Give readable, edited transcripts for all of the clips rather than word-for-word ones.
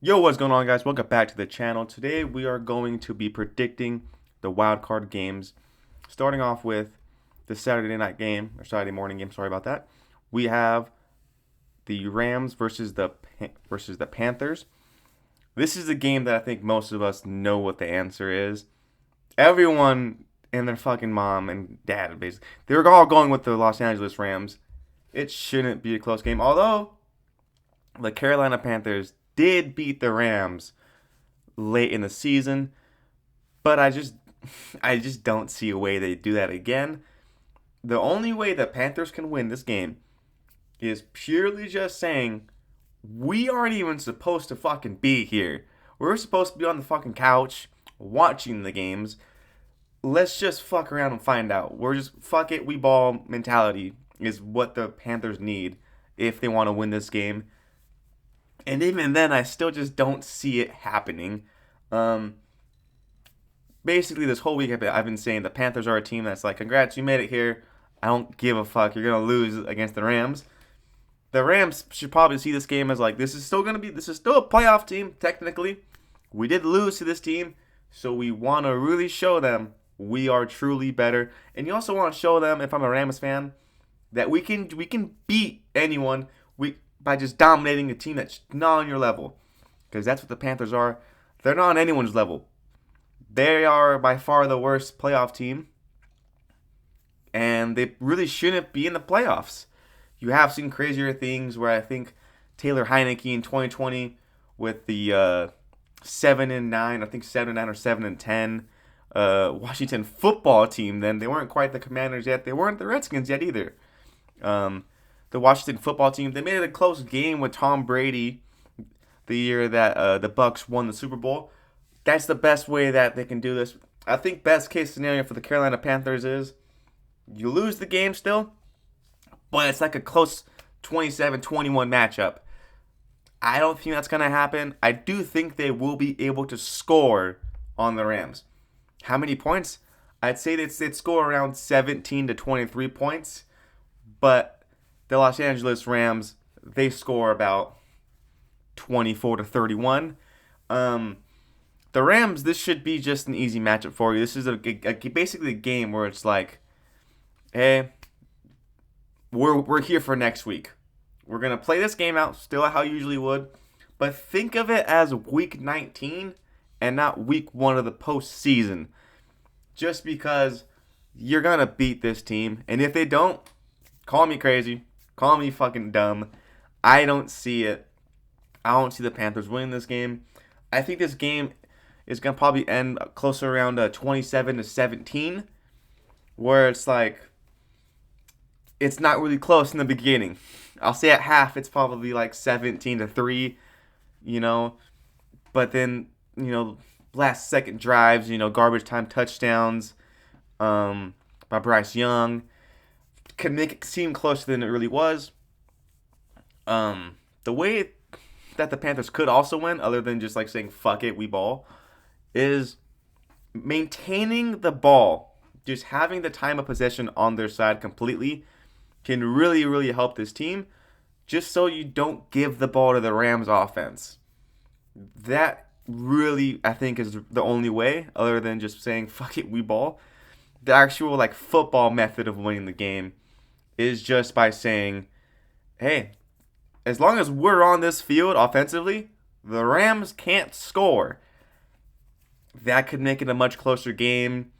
Yo, what's going on, guys? Welcome back to the channel. Today we are going to be predicting the wild card games. Starting off with the Saturday night game, or Saturday morning game, sorry about that. We have the Rams versus the Panthers. This is a game that I think most of us know what the answer is. Everyone and their fucking mom and dad, basically, they're all going with the Los Angeles Rams. It shouldn't be a close game, although the Carolina Panthers did beat the Rams late in the season, but I just don't see a way they do that again. The only way the Panthers can win this game is purely just saying we aren't even supposed to fucking be here. We're supposed to be on the fucking couch watching the games. Let's just fuck around and find out. We're just fuck it, we ball mentality is what the Panthers need if they want to win this game. And even then, I still just don't see it happening. Um, Basically, this whole week I've been saying the Panthers are a team that's like, congrats, you made it here. I don't give a fuck. You're gonna lose against the Rams. The Rams should probably see this game as like this is still a playoff team technically. We did lose to this team, so we want to really show them we are truly better. And you also want to show them, if I'm a Rams fan, that we can beat anyone by just dominating a team that's not on your level, because that's what the Panthers are. They're not on anyone's level. They are by far the worst playoff team, and they really shouldn't be in the playoffs. You have seen crazier things where I think Taylor Heineke in 2020 with the 7-9, I think 7-9 or 7-10 Washington football team. Then they weren't quite the Commanders yet. They weren't the Redskins yet either. Um, the Washington football team, they made it a close game with Tom Brady the year that the Bucks won the Super Bowl. That's the best way that they can do this. I think best case scenario for the Carolina Panthers is you lose the game still, but it's like a close 27-21 matchup. I don't think that's going to happen. I do think they will be able to score on the Rams. How many points? I'd say they'd score around 17 to 23 points, but the Los Angeles Rams, they score about 24 to 31. The Rams, this should be just an easy matchup for you. This is basically a game where it's like, hey, we're here for next week. We're gonna play this game out still how you usually would, but think of it as week 19 and not week 1 of the postseason. Just because you're gonna beat this team, and if they don't, call me crazy, call me fucking dumb. I don't see it. I don't see the Panthers winning this game. I think this game is gonna probably end closer around 27 to 17, where it's like it's not really close in the beginning. I'll say at half it's probably like 17 to 3, you know, but then, last second drives, garbage time touchdowns by Bryce Young can make it seem closer than it really was. The way that the Panthers could also win, other than just like saying fuck it, we ball, is maintaining the ball, just having the time of possession on their side completely can really, really help this team, just so you don't give the ball to the Rams offense. That really, I think, is the only way, other than just saying fuck it, we ball. The actual like football method of winning the game is just by saying, hey, as long as we're on this field offensively, the Rams can't score. That could make it a much closer game.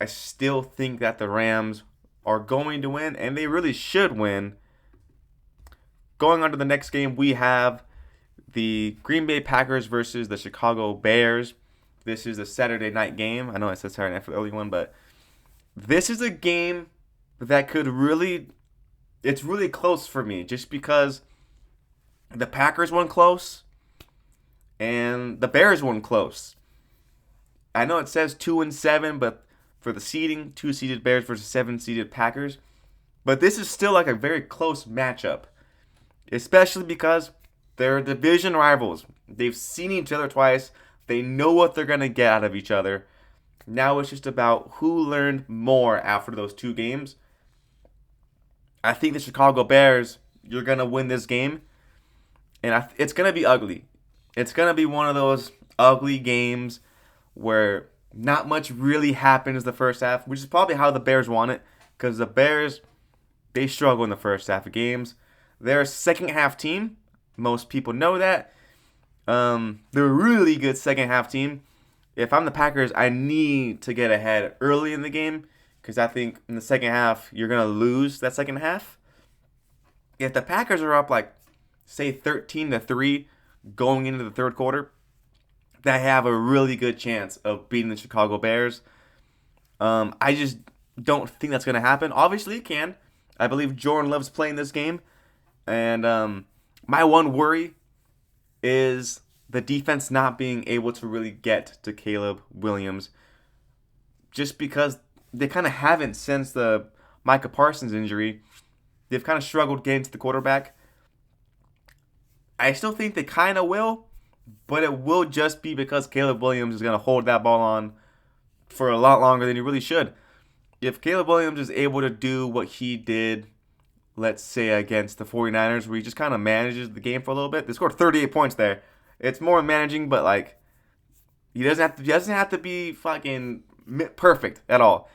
I still think that the Rams are going to win, and they really should win. Going on to the next game, we have the Green Bay Packers versus the Chicago Bears. This is a Saturday night game. I know I said Saturday night for the early one, but this is a game that could really, it's really close for me, just because the Packers won close and the Bears won close. I know it says 2-7, but for the seeding, 2-seeded Bears versus 7-seeded Packers. But this is still like a very close matchup, especially because they're division rivals. They've seen each other twice. They know what they're going to get out of each other. Now it's just about who learned more after those two games. I think the Chicago Bears, you're going to win this game. And it's going to be ugly. It's going to be one of those ugly games where not much really happens the first half, which is probably how the Bears want it, because the Bears, they struggle in the first half of games. They're a second half team. Most people know that. They're a really good second half team. If I'm the Packers, I need to get ahead early in the game because I think in the second half, you're going to lose that second half. If the Packers are up like, say, 13-3 going into the third quarter, they have a really good chance of beating the Chicago Bears. I just don't think that's going to happen. Obviously, it can. I believe Jordan Love's playing this game. And my one worry is the defense not being able to really get to Caleb Williams just because they kind of haven't since the Micah Parsons injury. They've kind of struggled getting to the quarterback. I still think they kind of will, but it will just be because Caleb Williams is going to hold that ball on for a lot longer than he really should. If Caleb Williams is able to do what he did, let's say, against the 49ers, where he just kind of manages the game for a little bit. They scored 38 points there. It's more managing, but like he doesn't have to be fucking perfect at all.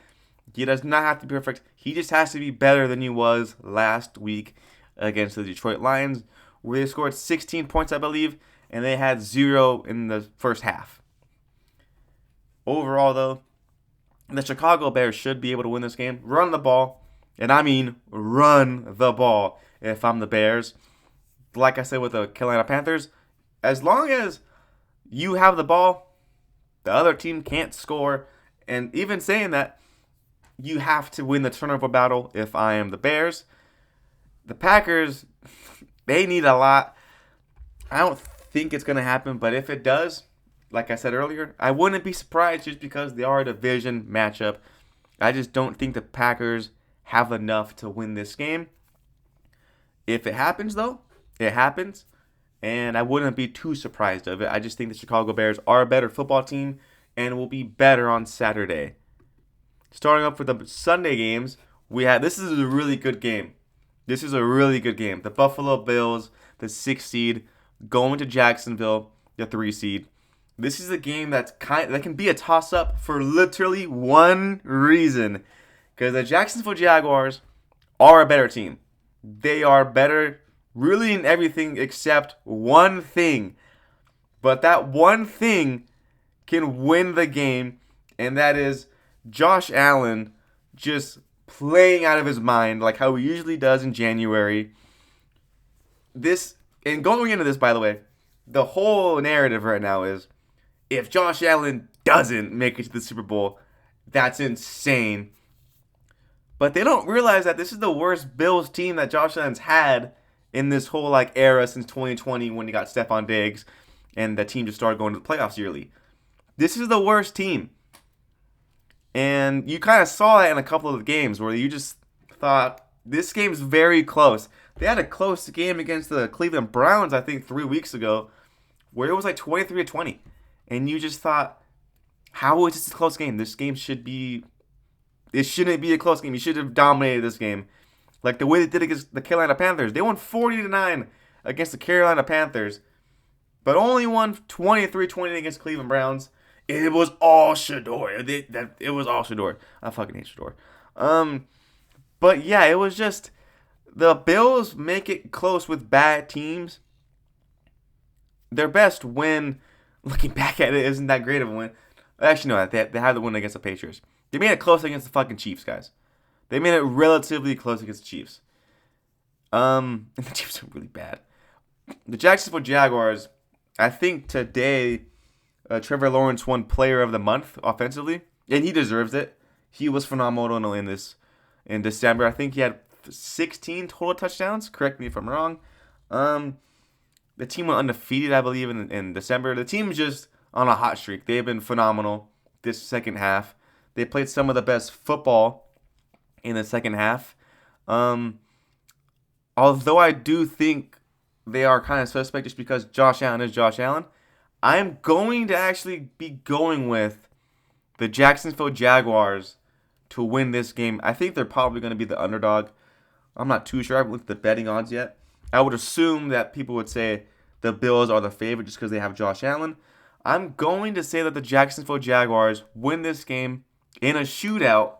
He does not have to be perfect. He just has to be better than he was last week against the Detroit Lions, where they scored 16 points, I believe, and they had 0 in the first half. Overall, though, the Chicago Bears should be able to win this game. Run the ball, and I mean run the ball if I'm the Bears. Like I said with the Carolina Panthers, as long as you have the ball, the other team can't score. And even saying that, you have to win the turnover battle if I am the Bears. The Packers, they need a lot. I don't think it's going to happen, but if it does, like I said earlier, I wouldn't be surprised just because they are a division matchup. I just don't think the Packers have enough to win this game. If it happens, though, it happens. And I wouldn't be too surprised of it. I just think the Chicago Bears are a better football team and will be better on Saturday. Starting up for the Sunday games, this is a really good game. This is a really good game. The Buffalo Bills, the 6th seed, going to Jacksonville, the 3 seed. This is a game that can be a toss-up for literally one reason. Because the Jacksonville Jaguars are a better team. They are better really in everything except one thing. But that one thing can win the game, and that is Josh Allen just playing out of his mind like how he usually does in January. And going into this, by the way, the whole narrative right now is if Josh Allen doesn't make it to the Super Bowl, that's insane. But they don't realize that this is the worst Bills team that Josh Allen's had in this whole era since 2020 when he got Stephon Diggs and the team just started going to the playoffs yearly. This is the worst team. And you kind of saw that in a couple of the games where you just thought, this game's very close. They had a close game against the Cleveland Browns, I think, 3 weeks ago, where it was like 23-20. And you just thought, how is this a close game? This game shouldn't be a close game. You should have dominated this game. Like the way they did against the Carolina Panthers. They won 40-9 against the Carolina Panthers, but only won 23-20 against Cleveland Browns. It was all Shador. It was all Shador. I fucking hate Shador. But yeah, it was just the Bills make it close with bad teams. Their best win, looking back at it, isn't that great of a win. Actually, no, they had the win against the Patriots. They made it close against the fucking Chiefs, guys. They made it relatively close against the Chiefs. And the Chiefs are really bad. The Jacksonville Jaguars, I think today, Trevor Lawrence won Player of the Month offensively, and he deserves it. He was phenomenal in December. I think he had 16 total touchdowns. Correct me if I'm wrong. The team went undefeated, I believe, in December. The team's just on a hot streak. They've been phenomenal this second half. They played some of the best football in the second half. Although I do think they are kind of suspect just because Josh Allen is Josh Allen, I'm going to actually be going with the Jacksonville Jaguars to win this game. I think they're probably going to be the underdog. I'm not too sure. I haven't looked at the betting odds yet. I would assume that people would say the Bills are the favorite just because they have Josh Allen. I'm going to say that the Jacksonville Jaguars win this game in a shootout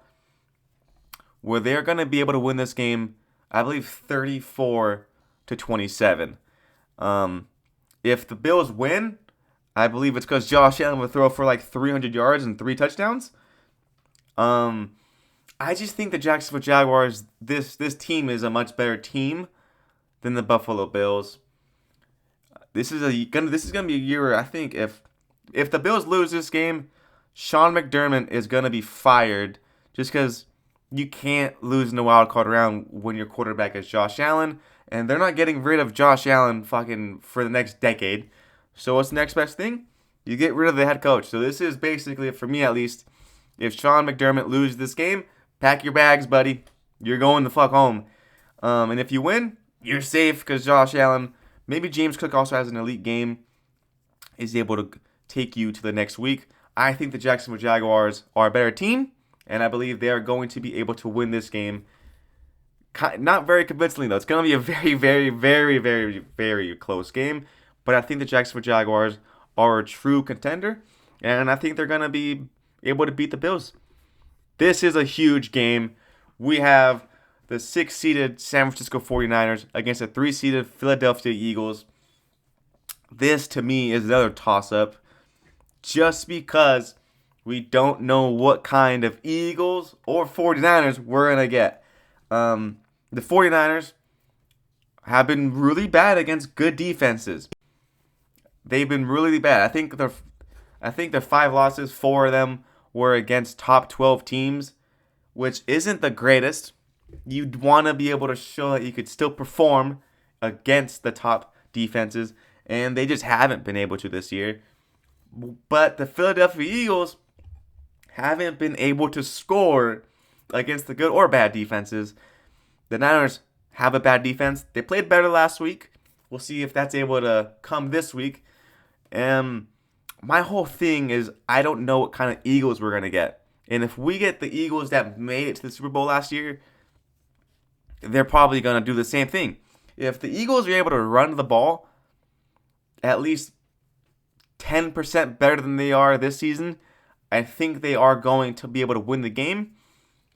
where they're going to be able to win this game, I believe, 34-27. If the Bills win, I believe it's because Josh Allen will throw for like 300 yards and 3 touchdowns. I just think the Jacksonville Jaguars, this team is a much better team than the Buffalo Bills. This is gonna be a year where I think if the Bills lose this game, Sean McDermott is gonna be fired just because you can't lose in the wild card round when your quarterback is Josh Allen, and they're not getting rid of Josh Allen fucking for the next decade. So what's the next best thing? You get rid of the head coach. So this is basically, for me at least, if Sean McDermott loses this game, pack your bags, buddy. You're going the fuck home. And if you win, you're safe because Josh Allen, maybe James Cook also has an elite game, is able to take you to the next week. I think the Jacksonville Jaguars are a better team, and I believe they are going to be able to win this game. Not very convincingly, though. It's going to be a very, very, very, very, very close game. But I think the Jacksonville Jaguars are a true contender, and I think they're going to be able to beat the Bills. This is a huge game. We have the 6-seeded San Francisco 49ers against the 3-seeded Philadelphia Eagles. This, to me, is another toss-up just because we don't know what kind of Eagles or 49ers we're going to get. The 49ers have been really bad against good defenses. They've been really bad. I think the 5 losses, 4 of them were against top 12 teams, which isn't the greatest. You'd want to be able to show that you could still perform against the top defenses, and they just haven't been able to this year. But the Philadelphia Eagles haven't been able to score against the good or bad defenses. The Niners have a bad defense. They played better last week. We'll see if that's able to come this week. My whole thing is I don't know what kind of Eagles we're going to get. And if we get the Eagles that made it to the Super Bowl last year, they're probably going to do the same thing. If the Eagles are able to run the ball at least 10% better than they are this season, I think they are going to be able to win the game.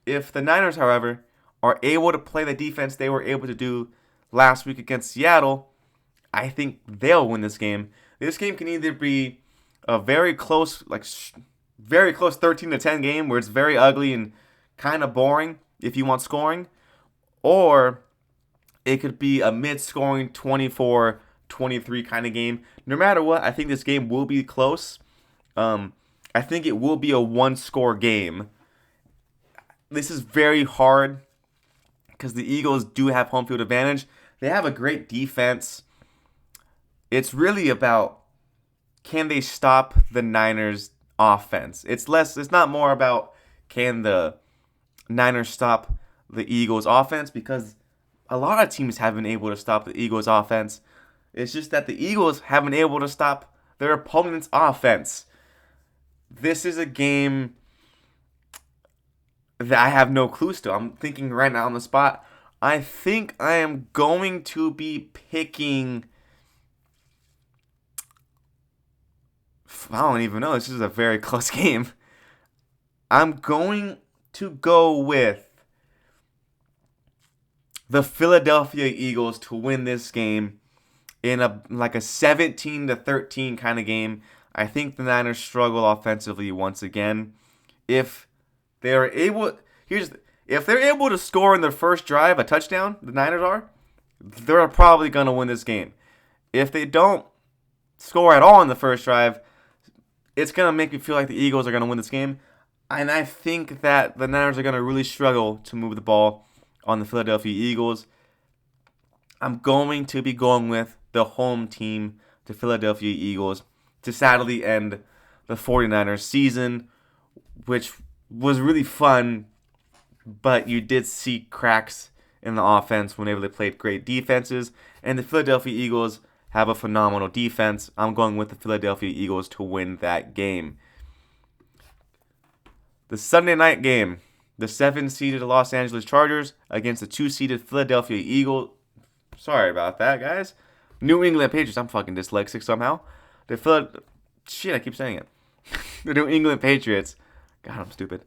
If the Niners, however, are able to play the defense they were able to do last week against Seattle, I think they'll win this game. This game can either be a very close 13-10 game where it's very ugly and kind of boring if you want scoring, or it could be a mid-scoring 24-23 kind of game. No matter what, I think this game will be close. I think it will be a one-score game. This is very hard because the Eagles do have home field advantage. They have a great defense. It's really about, can they stop the Niners' offense? It's not more about, can the Niners stop the Eagles' offense, because a lot of teams have been able to stop the Eagles' offense. It's just that the Eagles haven't been able to stop their opponent's offense. This is a game that I have no clue still. I'm thinking right now on the spot. I think I am going to be picking, I don't even know. This is a very close game. I'm going to go with the Philadelphia Eagles to win this game in a 17-13 kind of game. I think the Niners struggle offensively once again. If they're able to score in their first drive a touchdown, the Niners they're probably going to win this game. If they don't score at all in the first drive, it's going to make me feel like the Eagles are going to win this game. And I think that the Niners are going to really struggle to move the ball on the Philadelphia Eagles. I'm going to be going with the home team, the Philadelphia Eagles, to sadly end the 49ers season, which was really fun, but you did see cracks in the offense whenever they played great defenses, and the Philadelphia Eagles have a phenomenal defense. I'm going with the Philadelphia Eagles to win that game. The Sunday night game, the 7-seeded Los Angeles Chargers against the 2-seeded Philadelphia Eagles. Sorry about that, guys. New England Patriots. I'm fucking dyslexic somehow. The shit, I keep saying it. The New England Patriots. God, I'm stupid.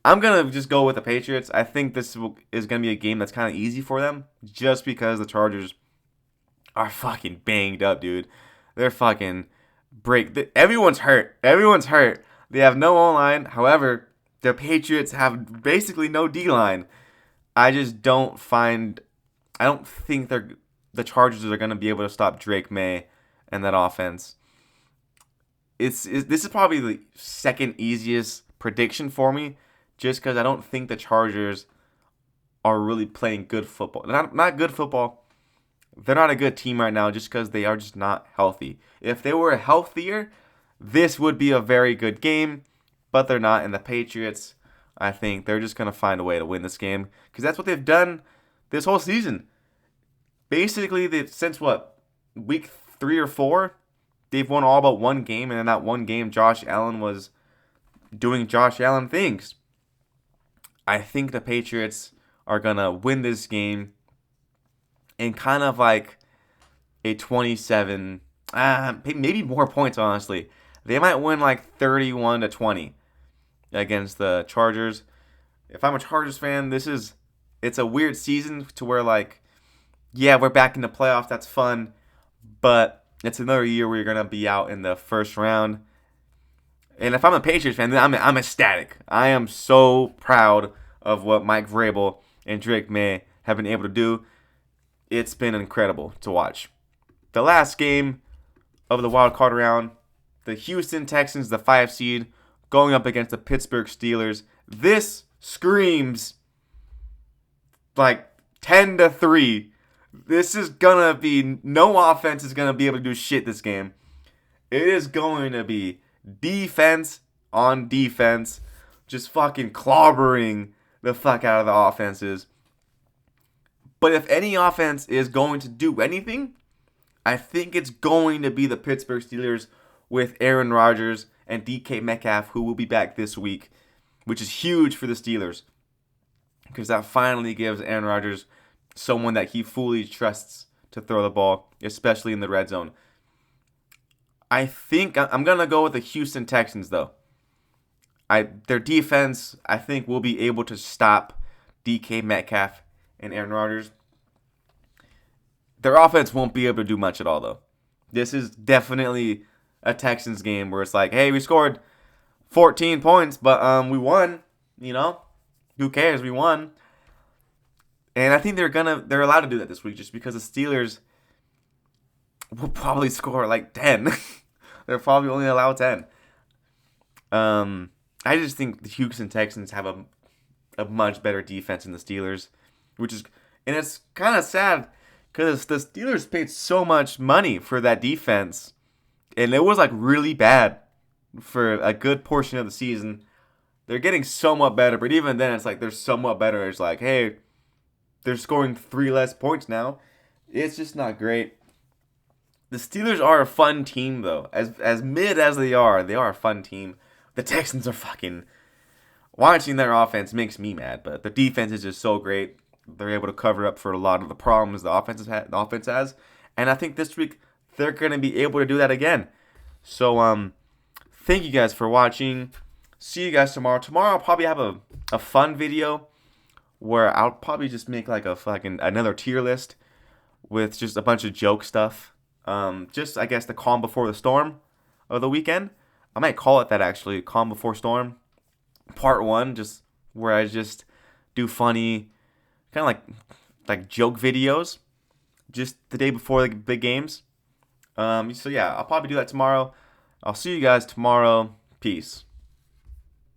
I'm gonna just go with the Patriots. I think is gonna be a game that's kind of easy for them, just because the Chargers are fucking banged up, dude. They're fucking everyone's hurt. Everyone's hurt. They have no O-line. However, the Patriots have basically no D-line. I just don't find. I don't think the Chargers are gonna be able to stop Drake May and that offense. This is probably the second easiest prediction for me, just because I don't think the Chargers are really playing good football. Not good football. They're not a good team right now just because they are just not healthy. If they were healthier, this would be a very good game, but they're not. And the Patriots, I think they're just going to find a way to win this game because that's what they've done this whole season. Basically, since week 3 or 4, they've won all but one game, and in that one game, Josh Allen was doing Josh Allen things. I think the Patriots are going to win this game in kind of like a 27, maybe more points, honestly. They might win like 31-20 against the Chargers. If I'm a Chargers fan, it's a weird season to where, like, yeah, we're back in the playoffs. That's fun. But it's another year where you're going to be out in the first round. And if I'm a Patriots fan, then I'm ecstatic. I am so proud of what Mike Vrabel and Drake May have been able to do. It's been incredible to watch. The last game of the wild card round, the Houston Texans, the 5 seed, going up against the Pittsburgh Steelers. This screams like 10-3. This is gonna be, no offense is gonna be able to do shit this game. It is going to be defense on defense, just fucking clobbering the fuck out of the offenses. But if any offense is going to do anything, I think it's going to be the Pittsburgh Steelers with Aaron Rodgers and DK Metcalf, who will be back this week, which is huge for the Steelers because that finally gives Aaron Rodgers someone that he fully trusts to throw the ball, especially in the red zone. I think I'm going to go with the Houston Texans, though. Their defense, I think, will be able to stop DK Metcalf and Aaron Rodgers. Their offense won't be able to do much at all, though. This is definitely a Texans game where it's like, hey, we scored 14 points, but we won. You know, who cares? We won. And I think they're allowed to do that this week just because the Steelers will probably score like 10. They're probably only allowed 10. I just think the Houston Texans have a much better defense than the Steelers, and it's kind of sad because the Steelers paid so much money for that defense, and it was like really bad for a good portion of the season. They're getting somewhat better, but even then, it's like they're somewhat better. It's like, hey, they're scoring 3 less points now. It's just not great. The Steelers are a fun team, though. As mid as they are a fun team. The Texans are fucking... Watching their offense makes me mad, but the defense is just so great. They're able to cover up for a lot of the problems the offense has. And I think this week, they're going to be able to do that again. So, thank you guys for watching. See you guys tomorrow. Tomorrow, I'll probably have a fun video where I'll probably just make like a fucking another tier list with just a bunch of joke stuff. Just, I guess, the calm before the storm of the weekend. I might call it that, actually, calm before storm. Part 1, just where I just do funny, kind of like joke videos, just the day before the big games. So yeah, I'll probably do that tomorrow. I'll see you guys tomorrow. Peace.